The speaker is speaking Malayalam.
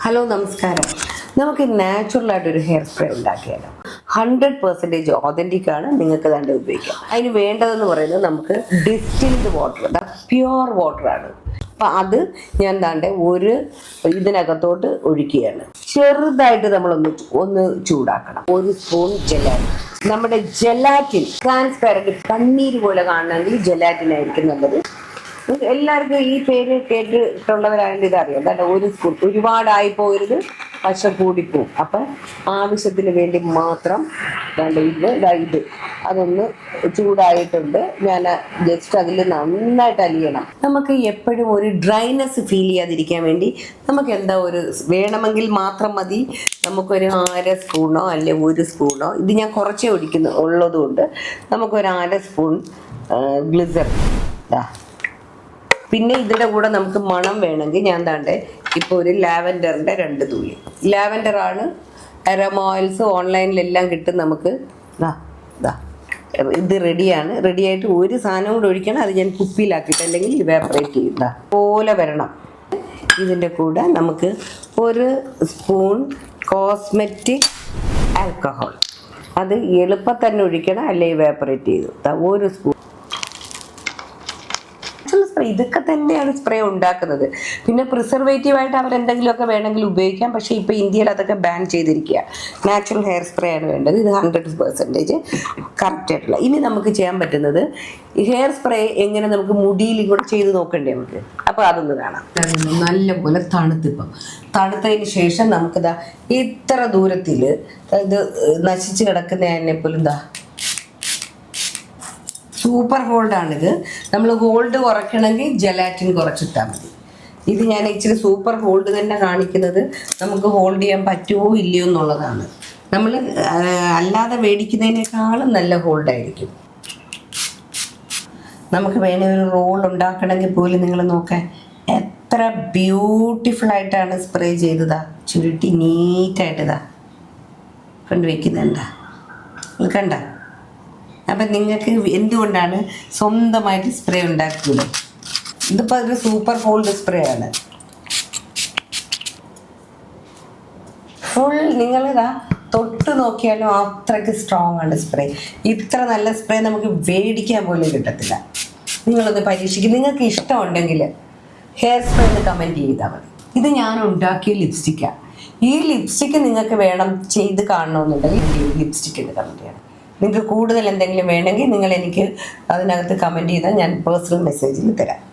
ഹലോ നമസ്കാരം. നമുക്ക് നാച്ചുറലായിട്ടൊരു ഹെയർ സ്പ്രേ ഉണ്ടാക്കിയാലോ. 100% ഓതൻറ്റിക് ആണ്. നിങ്ങൾക്ക് തന്നെ ഉപയോഗിക്കാം. അതിന് വേണ്ടതെന്ന് പറയുന്നത് നമുക്ക് ഡിസ്റ്റിൽഡ് വാട്ടർ, പ്യുവർ വാട്ടറാണ്. അപ്പം അത് ഞാൻ ഒരു ഇതിനകത്തോട്ട് ഒഴിക്കുകയാണ്. ചെറുതായിട്ട് നമ്മളൊന്ന് ചൂടാക്കണം. 1 സ്പൂൺ ജലാറ്റിൻ. നമ്മുടെ ജലാറ്റിൻ ട്രാൻസ്പാരന്റ് കണ്ണീര് പോലെ കാണണമെങ്കിൽ ജലാറ്റിൻ ആയിരിക്കും നല്ലത്. എല്ലാവർക്കും ഈ പേര് കേട്ടിട്ടുള്ളവരായതുകൊണ്ട് ഇതറിയാം. 1 സ്പൂൺ. ഒരുപാടായി പോകരുത്, പശ കൂടിപ്പോവും. അപ്പം ആവശ്യത്തിന് വേണ്ടി മാത്രം ഇത് അതൊന്ന് ചൂടായിട്ടുണ്ട്. ഞാൻ ജസ്റ്റ് അതിൽ നന്നായിട്ട് അലിയണം. നമുക്ക് എപ്പോഴും ഒരു ഡ്രൈനെസ് ഫീൽ ചെയ്യാതിരിക്കാൻ വേണ്ടി നമുക്ക് വേണമെങ്കിൽ മാത്രം മതി. നമുക്കൊരു 1/2 സ്പൂണോ അല്ലെ 1 സ്പൂണോ, ഇത് ഞാൻ കുറച്ചേ ഉള്ളതുകൊണ്ട് നമുക്കൊരു 1/2 സ്പൂൺ ഗ്ലിസറിൻ. പിന്നെ ഇതിൻ്റെ കൂടെ നമുക്ക് മണം വേണമെങ്കിൽ ഞാൻ ഇപ്പോൾ ഒരു ലാവൻഡറിൻ്റെ 2 തുള്ളി. ലാവൻഡറാണ്. അരോമ ഓയിൽസ് ഓൺലൈനിലെല്ലാം കിട്ടും. നമുക്ക് ഇത് റെഡിയായിട്ട് ഒരു സാധനം കൂടെ ഒഴിക്കണം. അത് ഞാൻ കുപ്പിയിലാക്കിയിട്ട് അല്ലെങ്കിൽ ഇവാപ്പറേറ്റ് ചെയ്യുന്ന പോലെ വരണം. ഇതിൻ്റെ കൂടെ നമുക്ക് 1 സ്പൂൺ കോസ്മെറ്റിക് ആൽക്കഹോൾ. അത് എളുപ്പം തന്നെ ഒഴിക്കണം, അല്ലെ ഇവാപ്പറേറ്റ് ചെയ്തു. 1 സ്പൂൺ. ഇതൊക്കെ തന്നെയാണ് സ്പ്രേ ഉണ്ടാക്കുന്നത്. പിന്നെ പ്രിസർവേറ്റീവായിട്ട് അവരെന്തെങ്കിലുമൊക്കെ വേണമെങ്കിൽ ഉപയോഗിക്കാം. പക്ഷേ ഇപ്പോൾ ഇന്ത്യയിൽ അതൊക്കെ ബാൻ ചെയ്തിരിക്കുക. നാച്ചുറൽ ഹെയർ സ്പ്രേ ആണ് വേണ്ടത്. ഇത് 100% കറക്റ്റ് ആയിട്ടുള്ള. ഇനി നമുക്ക് ചെയ്യാൻ പറ്റുന്നത് ഹെയർ സ്പ്രേ എങ്ങനെ നമുക്ക് മുടിയിൽ കൂടെ ചെയ്ത് നോക്കണ്ടേ നമുക്ക്. അപ്പോൾ അതൊന്ന് കാണാം. നല്ലപോലെ തണുത്തതിന് ശേഷം നമുക്കിതാ ഇത്ര ദൂരത്തിൽ ഇത് നശിച്ച് കിടക്കുന്നതിനെ പോലും സൂപ്പർ ഹോൾഡാണിത്. നമ്മൾ ഹോൾഡ് കുറയ്ക്കണമെങ്കിൽ ജലാറ്റിൻ കുറച്ചിട്ടാൽ മതി. ഇത് ഞാൻ ഇച്ചിരി സൂപ്പർ ഹോൾഡ് തന്നെ കാണിക്കുന്നത് നമുക്ക് ഹോൾഡ് ചെയ്യാൻ പറ്റുമോ ഇല്ലയോ എന്നുള്ളതാണ്. നമ്മൾ അല്ലാതെ മേടിക്കുന്നതിനേക്കാളും നല്ല ഹോൾഡായിരിക്കും. നമുക്ക് വേണേ ഒരു റോൾ ഉണ്ടാക്കണമെങ്കിൽ പോലും നിങ്ങൾ നോക്കാൻ എത്ര ബ്യൂട്ടിഫുൾ ആയിട്ടാണ് സ്പ്രേ ചെയ്തതാ. ചുരുട്ടി നീറ്റായിട്ടതാ കൊണ്ടുവയ്ക്കുന്നുണ്ടാ കണ്ട. അപ്പം നിങ്ങൾക്ക് എന്തുകൊണ്ടാണ് സ്വന്തമായിട്ട് സ്പ്രേ ഉണ്ടാക്കുന്നത്? ഇതിപ്പോൾ ഒരു സൂപ്പർ ഹോൾഡ് സ്പ്രേ ആണ്. ഫുൾ നിങ്ങളിതാ തൊട്ട് നോക്കിയാലും അത്രയ്ക്ക് സ്ട്രോങ് ആണ് സ്പ്രേ. ഇത്ര നല്ല സ്പ്രേ നമുക്ക് മേടിക്കാൻ പോലും കിട്ടത്തില്ല. നിങ്ങളൊന്ന് പരീക്ഷിക്കും. നിങ്ങൾക്ക് ഇഷ്ടമുണ്ടെങ്കിൽ ഹെയർ സ്പ്രേ ഒന്ന് കമൻറ്റ് ചെയ്താൽ മതി. ഇത് ഞാൻ ഉണ്ടാക്കിയ ലിപ്സ്റ്റിക്കാണ്. ഈ ലിപ്സ്റ്റിക്ക് നിങ്ങൾക്ക് വേണം ചെയ്ത് കാണണമെന്നുണ്ടെങ്കിൽ ലിപ്സ്റ്റിക്ക് എന്ന് കമൻറ്റ് ചെയ്യണം. നിങ്ങൾക്ക് കൂടുതൽ എന്തെങ്കിലും വേണമെങ്കിൽ നിങ്ങൾ എനിക്ക് അതിനകത്ത് കമൻറ്റ് ചെയ്താൽ ഞാൻ പേഴ്സണൽ മെസ്സേജിൽ തരാം.